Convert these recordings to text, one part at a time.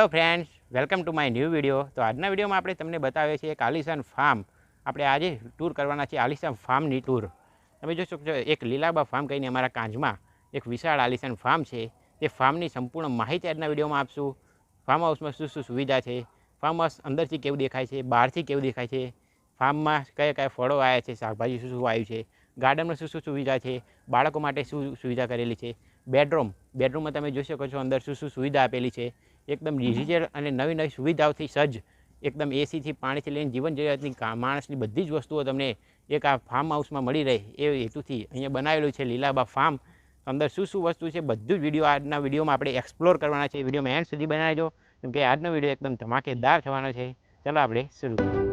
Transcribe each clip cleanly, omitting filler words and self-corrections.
Hello friends, welcome to my new video. તો આજના વિડીયોમાં આપણે તમને બતાવીએ છીએ એક આલિશાન ફાર્મ. આપણે આજે ટૂર કરવાના છીએ આલિશાન ફાર્મની ટૂર. તમે જોઈ શકો છો એક લીલાબા ફાર્મ કહીને અમારા કાંજમાં એક વિશાળ આલિશાન ફાર્મ છે. તે ફાર્મની સંપૂર્ણ માહિતી આજના વિડીયોમાં આપશું. ફાર્મ હાઉસમાં શું શું સુવિધા છે, ફાર્મ હાઉસ અંદરથી કેવું દેખાય છે, બહારથી કેવું દેખાય છે, ફાર્મમાં કયા કયા ફળો આવ્યા છે, શાકભાજી શું શું આવ્યું છે, ગાર્ડનમાં શું શું સુવિધા છે, બાળકો માટે શું સુવિધા કરેલી છે, બેડરૂમમાં તમે જોઈ શકો છો અંદર શું શું સુવિધા આપેલી છે. એકદમ ડિજિટલ અને નવી નવી સુવિધાઓથી સજ્જ, એકદમ એસીથી પાણીથી લઈને જીવન જરૂરિયાતની માણસની બધી જ વસ્તુઓ તમને એક આ ફાર્મ હાઉસમાં મળી રહે એ હેતુથી અહીંયા બનાવેલું છે લીલાબા ફાર્મ. અંદર શું શું વસ્તુ છે બધું જ વિડીયો આજના વિડીયોમાં આપણે એક્સપ્લોર કરવાના છે. વિડીયોમાં એન્ડ સુધી બનાવજો કેમ કે આજનો વિડીયો એકદમ ધમાકેદાર થવાનો છે. ચાલો આપણે શરૂ કરીએ.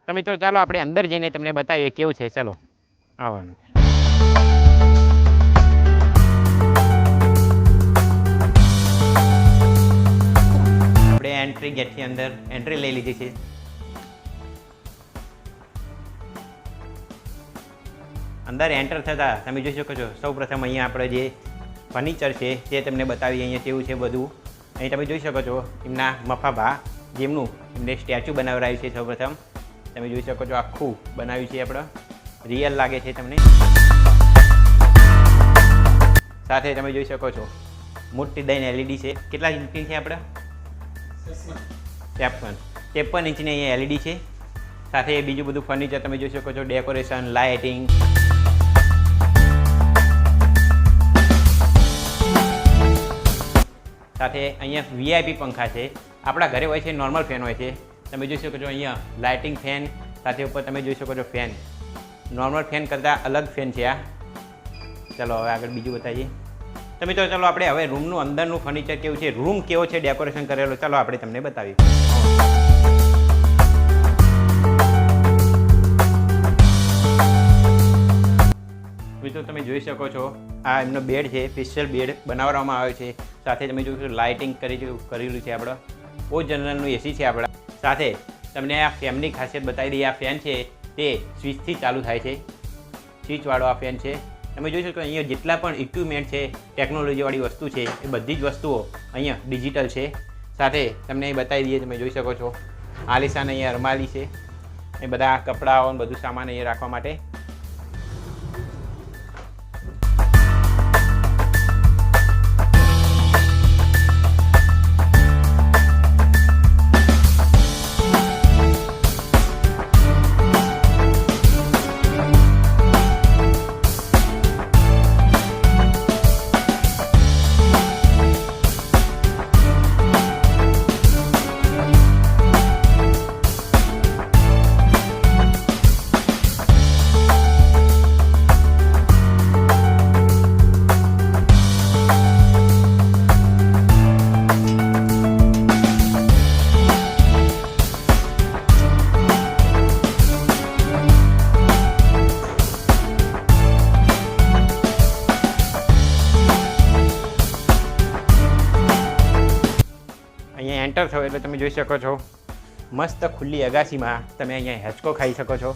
તો મિત્રો ચાલો આપણે અંદર જઈને તમને બતાવીએ કેવું છે. ચલો આવવાનું. આપણે એન્ટ્રી ગેટથી અંદર એન્ટ્રી લઈ લીધી છે. અંદર એન્ટર થતાં તમે જોઈ શકો છો સૌ પ્રથમ અહીંયા આપણે જે ફર્નિચર છે તે તમને બતાવીએ અહીંયા કેવું છે બધું. અહીં તમે જોઈ શકો છો એમના મફાભા જેમનું એમને સ્ટેચ્યુ બનાવરાયું છે. સૌ પ્રથમ તમે જોઈ શકો છો આખું બનાવ્યું છે આપણે, રિયલ લાગે છે તમને. સાથે તમે જોઈ શકો છો મોટી દઈને એલઈડી છે. કેટલા ઇંચની છે આપણે? 53 ઇંચની અહીંયા એલઈડી છે. સાથે બીજું બધું ફર્નિચર તમે જોઈ શકો છો, ડેકોરેશન, લાઇટિંગ. સાથે અહીંયા વીઆઈપી પંખા છે. આપણા ઘરે હોય છે નોર્મલ ફેન હોય છે. તમે જોઈ શકો છો અહીંયા લાઇટિંગ ફેન, સાથે ઉપર તમે જોઈ શકો છો ફેન. નોર્મલ ફેન કરતાં અલગ ફેન છે આ. ચાલો હવે આગળ બીજું બતાવીએ. તો મિત્રો ચાલો આપણે હવે રૂમનું અંદરનું ફર્નિચર કેવું છે, રૂમ કેવો છે ડેકોરેશન કરેલો, ચાલો આપણે તમને બતાવીએ. મિત્રો તમે જોઈ શકો છો આ એમનો બેડ છે, સ્પેશિયલ બેડ બનાવવામાં આવ્યો છે. સાથે તમે જોઈ શકો લાઇટિંગ કરેલું છે. આપણે બહુ જનરલનું એસી છે આપણા. સાથે તમને આ ફેનની ખાસિયત બતાવી દઈએ. આ ફેન છે તે સ્વિચથી ચાલુ થાય છે, સ્વિચવાળો આ ફેન છે. તમે જોઈ શકો અહીંયા જેટલા પણ ઇક્વિપમેન્ટ છે, ટેકનોલોજીવાળી વસ્તુ છે, એ બધી જ વસ્તુઓ અહીંયા ડિજિટલ છે. સાથે તમને એ બતાવી દઈએ, તમે જોઈ શકો છો આલિશાન અહીંયા અરમાલી છે. એ બધા કપડાઓ બધું સામાન અહીંયા રાખવા માટે. એન્ટર થયો એટલે તમે જોઈ શકો છો મસ્ત ખુલ્લી અગાસીમાં તમે અહીંયા હેચકો ખાઈ શકો છો.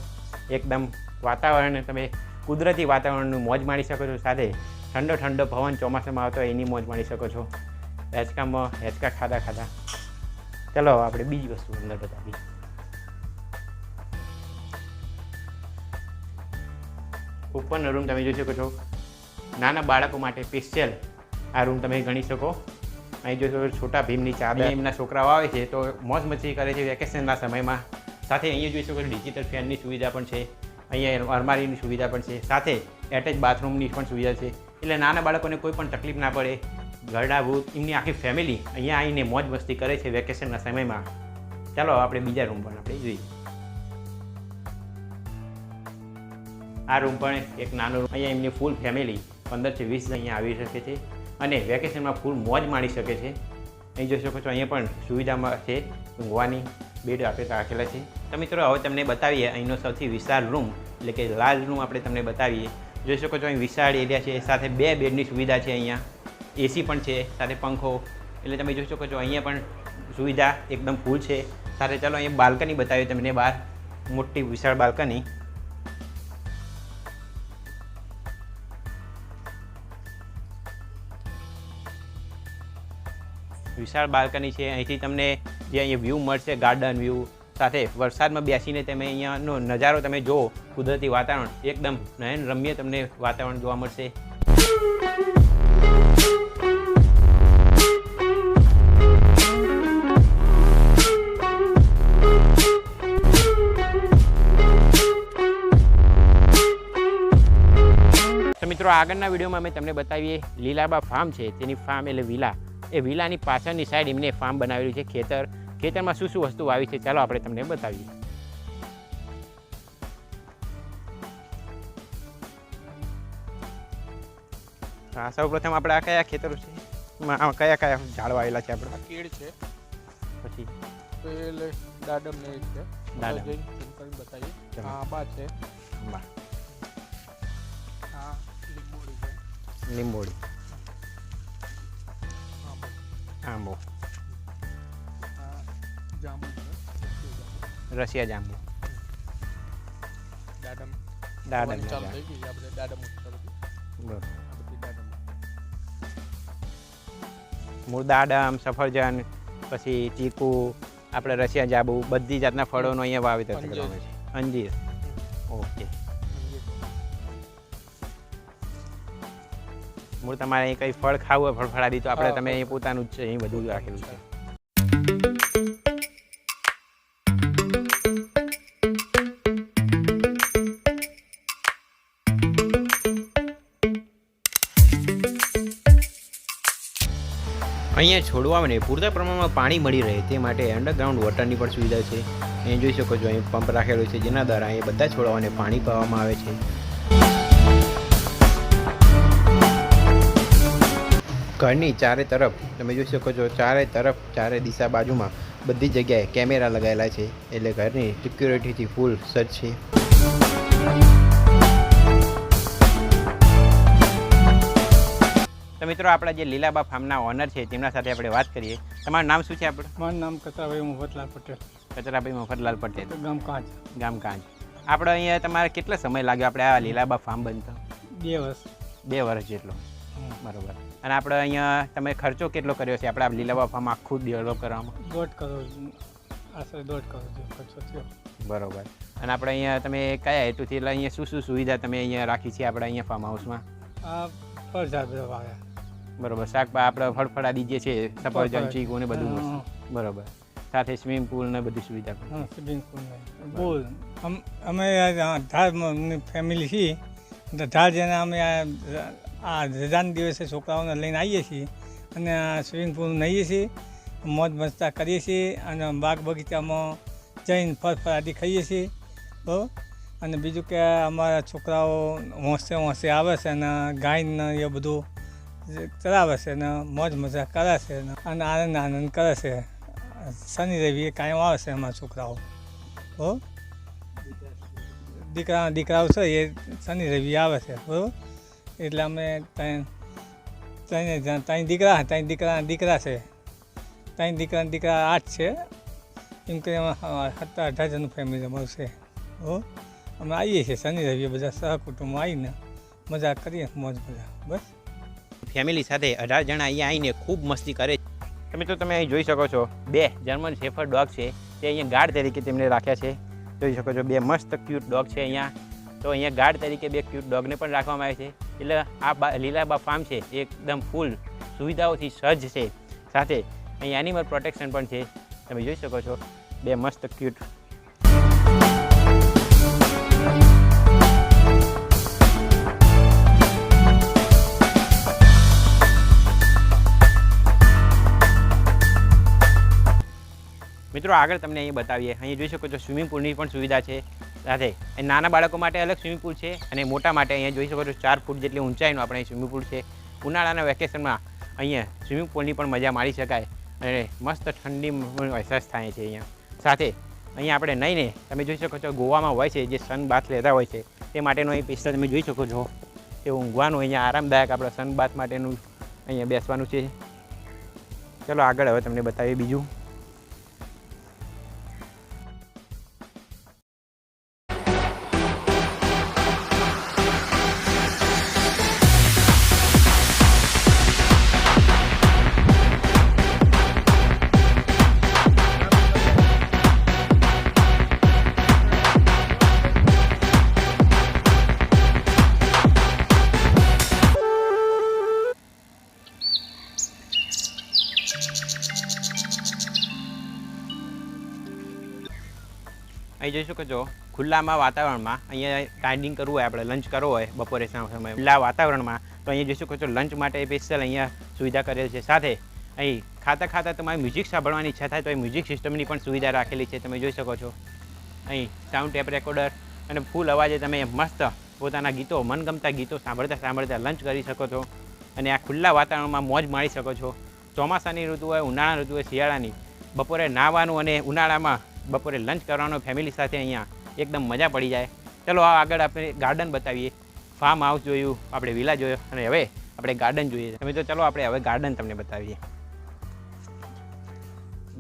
એકદમ વાતાવરણ, તમે કુદરતી વાતાવરણનું મોજ માણી શકો છો. સાથે ઠંડો ઠંડો પવન ચોમાસામાં આવતો હોય એની મોજ માણી શકો છો હેચકા ખાધા. ચલો આપણે બીજી વસ્તુ અંદર બતાવીએ. ઉપરનો રૂમ તમે જોઈ શકો છો નાના બાળકો માટે સ્પેશિયલ આ રૂમ તમે ગણી શકો. અહીં જો છોટા ભીમની ચાદર, એમના છોકરાઓ આવે છે તો મોજ મસ્તી કરે છે વેકેશનના સમયમાં. સાથે અહીંયા જોઈ શકો ડિજિટલ ફેનની સુવિધા પણ છે, અહીંયા અરમારીની સુવિધા પણ છે, સાથે એટેચ બાથરૂમની પણ સુવિધા છે. એટલે નાના બાળકોને કોઈ પણ તકલીફ ના પડે, ઘરડા ભૂત એમની આખી ફેમિલી અહીંયા આવીને મોજ મસ્તી કરે છે વેકેશનના સમયમાં. ચાલો આપણે બીજા રૂમ પણ આપણે જોઈએ. આ રૂમ પણ એક નાનો રૂમ. અહીંયા એમની ફૂલ ફેમિલી 15 થી 20 અહીંયા આવી શકે છે અને વેકેશનમાં ફૂલ મોજ માણી શકે છે. અહીં જોઈ શકો છો અહીંયા પણ સુવિધામાં છે ઊંઘવાની બેડ આપણે રાખેલા છે. તો મિત્રો હવે તમને બતાવીએ અહીંનો સૌથી વિશાળ રૂમ એટલે કે લાર્જ રૂમ આપણે તમને બતાવીએ. જોઈ શકો છો અહીં વિશાળ એરિયા છે, સાથે 2 બેડની સુવિધા છે. અહીંયા એસી પણ છે, સાથે પંખો, એટલે તમે જોઈ શકો છો અહીંયા પણ સુવિધા એકદમ ફૂલ છે. સાથે ચાલો અહીંયા બાલ્કની બતાવીએ તમને, બહાર મોટી વિશાળ બાલ્કની. વિશાળ બાલ્કની છે. અહીંથી તમને જે અહીંયા વ્યૂ મળશે ગાર્ડન વ્યૂ, સાથે વરસાદમાં બેસીને તમે અહીંયાનો નજારો તમે જુઓ, કુદરતી વાતાવરણ એકદમ નયન રમ્ય તમને વાતાવરણ જોવા મળશે. તો મિત્રો આગળના વિડીયોમાં અમે તમને બતાવીએ લીલાબા ફાર્મ છે, તેની ફાર્મ એટલે વિલા. એ વિલાની પાછળની સાઈડ એમને ફાર્મ બનાવેલું છે. ખેતરમાં શું શું વસ્તુ આવી છે ચાલો આપણે તમને બતાવીએ. હા, સૌ પ્રથમ આપણે આ કયા ખેતરો છે, કયા કયા ઝાડ વાવેલા છે આપણે? કેળ છે, પછી પેલે દાડમ ને એક છે, દાડમ બતાવીએ. હા, આંબા છે, આંબા, હા લીંબોડી છે, લીંબોડી, આંબો, જાંબુ છે, રશિયા જાંબુ, દાડમ દાડમ ચાલુ થઈ ગઈ. આપણે દાડમ બરોબર. દાડમ મૂળ દાડમ, સફરજન, પછી ચીકુ, આપણે રશિયા જાંબુ, બધી જાતના ફળોનો અહીંયા વાવેતર કરવામાં આવે છે. અંજીર, ઓકે. મૂળ તમારે અહીં કંઈ ફળ ખાવું હોય, ફળફળાદી, તો આપણે તમે અહીં પોતાનું જ છે, અહીં બધું રાખેલું છે. અહીંયા છોડવાઓને પૂરતા પ્રમાણમાં પાણી મળી રહે તે માટે અંડરગ્રાઉન્ડ વોટરની પણ સુવિધા છે. અહીં જોઈ શકો છો અહીં પંપ રાખેલો છે, જેના દ્વારા એ બધા છોડવાઓને પાણી પાવામાં આવે છે. ઘરની ચારે તરફ તમે જોઈ શકો છો, ચારે દિશા બાજુમાં બધી જગ્યાએ કેમેરા લગાવેલા છે, એટલે ઘરની સિક્યુરિટીથી ફૂલ સજ્જ છે. તો મિત્રો આપણા જે લીલાબા ફાર્મના ઓનર છે તેમના સાથે આપણે વાત કરીએ. તમારું નામ શું છે? આપણે મારું નામ કચરાભાઈ મફતલાલ પટેલ. કચરાભાઈ મફતલાલ પટેલ, ગામ કાંચ. ગામ કાંચ. આપણે અહીંયા તમારે કેટલો સમય લાગ્યો આપણે આ લીલાબા ફાર્મ બનતા? 2 વર્ષ. 2 વર્ષ જેટલો, બરોબર. અને આપણે અહીંયા તમે ખર્ચો કેટલો કર્યો છે આપણે આ લીલાબા ફાર્મ આખું ડેવલપ કરવામાં? 1.5 કરોડ, આશરે 1.5 કરોડ જેવો ખર્ચો થયો. બરોબર. અને આપણે અહીંયા તમે કયા હેતુથી, એટલે અહીંયા શું શું સુવિધા તમે અહીંયા રાખી છે આપણે અહીંયા ફાર્મ હાઉસમાં? આ ફળઝાડ બધા વાવ્યા. બરોબર. આપણે ફળફળાદી જે છે, સફરજન, ચીકુ ને બધું વસ્તુ. બરોબર. સાથે સ્વિમિંગ પૂલ ને બધી સુવિધા પણ. હા, સ્વિમિંગ પૂલ ને પૂલ. અમે ધારની ફેમિલી છીએ, તો ધાર જેને અમે આ રજાના દિવસે છોકરાઓને લઈને આવીએ છીએ અને આ સ્વિમિંગ પૂલ નહીએ છીએ, મોજ મસ્તા કરીએ છીએ અને બાગ બગીચામાં જઈને ફળફળાદી ખાઈએ છીએ. બરાબર. અને બીજું કે અમારા છોકરાઓ હોંશે આવે છે અને ગાયને એ બધું ચલાવે છે ને મોજ મજા કરે છે અને આનંદ કરે છે. શનિ રવિ કાયમ આવે છે અમારા છોકરાઓ. બરાબર. દીકરાઓ છે એ શનિ રવિ આવે છે. બરાબર. એટલે અમે ત્રણ દીકરા છે. 3 દીકરા 8 છે. એમ કે 17-18 જણનું ફેમિલી અમારું છે. બરાબર. અમે આવીએ છીએ શનિ રવિ બધા સહકુટુંબ આવીને મજા કરીએ, મોજ મજા. બસ ફેમિલી સાથે 18 જણા અહીંયા આવીને ખૂબ મસ્તી કરે છે. મિત્રો તમે અહીં જોઈ શકો છો 2 જર્મન શેફર્ડ ડોગ છે, તે અહીંયા ગાર્ડ તરીકે તેમને રાખ્યા છે. જોઈ શકો છો 2 મસ્ત ક્યુટ ડોગ છે અહીંયા. તો અહીંયા ગાર્ડ તરીકે 2 ક્યુટ ડોગને પણ રાખવામાં આવે છે. એટલે આ લીલાબા ફાર્મ છે એકદમ ફૂલ સુવિધાઓથી સજ્જ છે. સાથે અહીં એનિમલ પ્રોટેક્શન પણ છે. તમે જોઈ શકો છો 2 મસ્ત ક્યુટ. મિત્રો આગળ તમને અહીં બતાવીએ. અહીં જોઈ શકો છો સ્વિમિંગ પૂલની પણ સુવિધા છે. સાથે નાના બાળકો માટે અલગ સ્વિમિંગ પૂલ છે અને મોટા માટે અહીંયા જોઈ શકો છો 4 ફૂટ જેટલી ઊંચાઈનો આપણે અહીં સ્વિમિંગ પૂલ છે. ઉનાળાના વેકેશનમાં અહીંયા સ્વિમિંગ પૂલની પણ મજા માણી શકાય અને મસ્ત ઠંડીનો અહેસાસ થાય છે અહીંયા. સાથે અહીંયા આપણે નહીંને તમે જોઈ શકો છો ગોવામાં હોય છે જે સન બાથ લેતા હોય છે તે માટેનો અહીં પિસ્તા તમે જોઈ શકો છો. એ ઊંઘવાનું અહીંયા આરામદાયક આપણે સન બાથ માટેનું અહીંયા બેસવાનું છે. ચલો આગળ હવે તમને બતાવીએ બીજું. અહીં જોઈ શકો છો ખુલ્લામાં વાતાવરણમાં અહીંયા ડાઇનિંગ કરવું હોય આપણે લંચ કરવો હોય બપોરે સમય ખુલ્લા વાતાવરણમાં તો અહીંયા જોઈ શકો છો લંચ માટે સ્પેશિયલ અહીંયા સુવિધા કરેલ છે. સાથે અહીં ખાતા તમારે મ્યુઝિક સાંભળવાની ઈચ્છા થાય તો એ મ્યુઝિક સિસ્ટમની પણ સુવિધા રાખેલી છે. તમે જોઈ શકો છો અહીં સાઉન્ડ ટેપ રેકોર્ડર અને ફૂલ અવાજે તમે મસ્ત પોતાના ગીતો મનગમતા ગીતો સાંભળતા લંચ કરી શકો છો અને આ ખુલ્લા વાતાવરણમાં મોજ માણી શકો છો. ચોમાસાની ઋતુ હોય, ઉનાળાની ઋતુ હોય, શિયાળાની બપોરે નાહવાનું અને ઉનાળામાં બપોરે લંચ કરવાનો ફેમિલી સાથે અહીંયા એકદમ મજા પડી જાય. ચલો આગળ આપણે ગાર્ડન બતાવીએ. ફાર્મ હાઉસ જોયું, આપણે વિલા જોયો અને હવે આપણે ગાર્ડન જોઈએ. તમે તો ચલો આપણે હવે ગાર્ડન તમને બતાવીએ.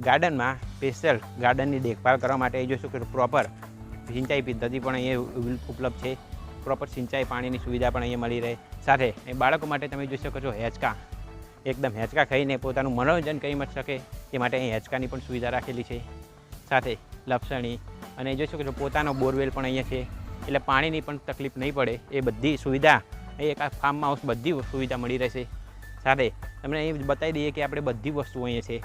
ગાર્ડનમાં સ્પેશિયલ ગાર્ડનની દેખભાળ કરવા માટે જોઈ શકો છો પ્રોપર સિંચાઈ પદ્ધતિ પણ અહીંયા ઉપલબ્ધ છે. પ્રોપર સિંચાઈ પાણીની સુવિધા પણ અહીંયા મળી રહે. સાથે બાળકો માટે તમે જોઈ શકો છો હેંચકા, એકદમ હેંચકા ખાઈને પોતાનું મનોરંજન કરી શકે એ માટે અહીં હેંચકાની પણ સુવિધા રાખેલી છે. સાથે લપસણી અને જોઈ શકો છો પોતાનો બોરવેલ પણ અહીંયા છે એટલે પાણીની પણ તકલીફ નહીં પડે. એ બધી સુવિધા એક આ ફાર્મ હાઉસ બધી સુવિધા મળી રહેશે. સાથે તમને અહીં બતાવી દઈએ કે આપણે બધી વસ્તુઓ અહીંયા છે,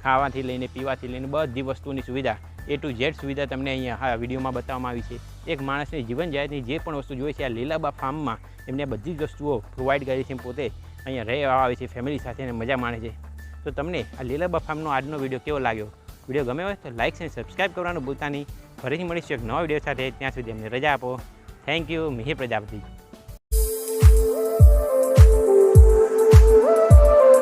ખાવાથી લઈને પીવાથી લઈને બધી વસ્તુની સુવિધા A to Z સુવિધા તમને અહીંયા આ વિડીયોમાં બતાવવામાં આવી છે. એક માણસની જીવન જાતની જે પણ વસ્તુ જોઈએ છે આ લીલાબા ફાર્મમાં એમને બધી જ વસ્તુઓ પ્રોવાઈડ કરી છે. પોતે અહીંયા રહેવા આવે છે ફેમિલી સાથે અને મજા માણે છે. તો તમને આ લીલાબા ફાર્મનો આજનો વિડીયો કેવો લાગ્યો? વિડીયો ગમે હોય તો લાઇક અને સબસ્ક્રાઈબ કરવાનું ભૂલતા નહીં. ફરીથી મળીશું એક નવા વિડીયો સાથે. ત્યાં સુધી અમને રજા આપો. Thank you. મિહિર પ્રજાપતિ.